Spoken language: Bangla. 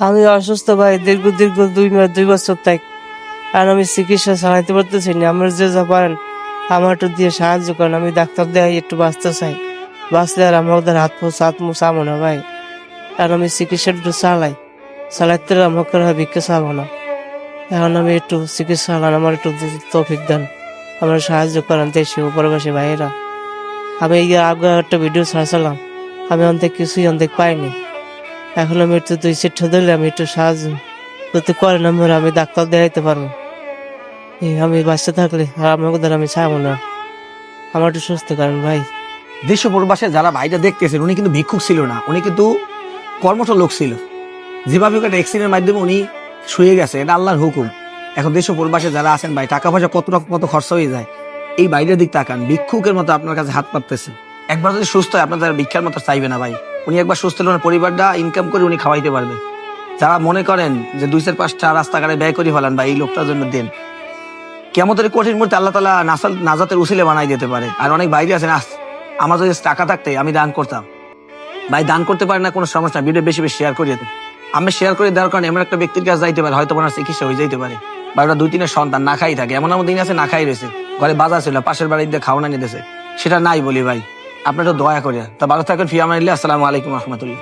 আমি অসুস্থ ভাই, দীর্ঘ দীর্ঘ 2 বছর তাই। আর আমি চিকিৎসা চালাইতে পারতেছি না। আমার যে যা পারেন আমার একটু দিয়ে সাহায্য করেন। আমি ডাক্তার দেখাই একটু বাঁচতে চাই। বাঁচলে আর আমার ওদের হাত মুখ চাবো না ভাই। আর আমি চিকিৎসা একটু চালাইতে আমাকে আর ভিক্ষা চাবো না। এখন আমি একটু চিকিৎসা চালান, আমার একটু তৌফিক দেন, আমার সাহায্য করেন দেশে উপরবাসী ভাইয়েরা। আমি এই আগে একটা ভিডিও ছাড়ছিলাম, আমি অনেক কিছুই অনেক পাইনি। এখন আমি একটু 2 চিঠা দিলে আমি একটু সাহায্য যদি করেন আমি ডাক্তার দেখাইতে পারবো। আমি বাচ্চা থাকলে আর আমাকে দ্বারা আমি চাবো না। আমার একটু সুস্থ করেন ভাই। দেশ প্রবাসে যারা ভাইটা দেখতেছেন উনি কিন্তু ভিক্ষুক ছিল না, উনি কিন্তু কর্মঠ লোক ছিল। যেভাবে একটা অ্যাক্সিডেন্টের মাধ্যমে উনি শুয়ে গেছে, এটা আল্লাহর হুকুম। এখন দেশ প্রবাসে যারা আছেন ভাই, টাকা পয়সা কত খরচ হয়ে যায়, এই বাইরের দিক তাকান, ভিক্ষুকের মতো আপনার কাছে হাত পাততেছে। একবার যদি সুস্থ হয় আপনার তারা ভিক্ষার মতো চাইবে না ভাই। উনি একবার সুস্থ হলে ওনার পরিবারটা ইনকাম করে উনি খাওয়াইতে পারবে। যারা মনে করেন যে 2-4-5টা রাস্তাঘাটে ব্যয় করে ফেলান ভাই, এই লোকটার জন্য দেন। কেমতের কঠিন মুহূর্তে আল্লাহ তাআলা নাজাতের উসিলে বানাই দিতে পারে। আর অনেক বাইরে আছেন, আমার যদি টাকা থাকতে আমি দান করতাম। ভাই দান করতে পারে না, কোনো সমস্যা, ভিডিও বেশি বেশি শেয়ার করে দিতে। আমি শেয়ার করে দেওয়ার কারণে এমন একটা ব্যক্তির কাছে যাইতে পারে, হয়তো ওনার চিকিৎসা হয়ে যাইতে পারে। বা ওরা 2-3 সন্তান না খাই থাকে, এমন এমন দিন আছে না খাই রয়েছে, ঘরে বাজার ছিল, পাশের বাড়িতে দিয়ে খাওয়ানো নিতেছে, সেটা নাই বলি ভাই। আপনারা দয়া করে তা ভালো থাকেন। ফি আমানিল্লাহ। আসসালামু আলাইকুম রহমতুল্লাহ।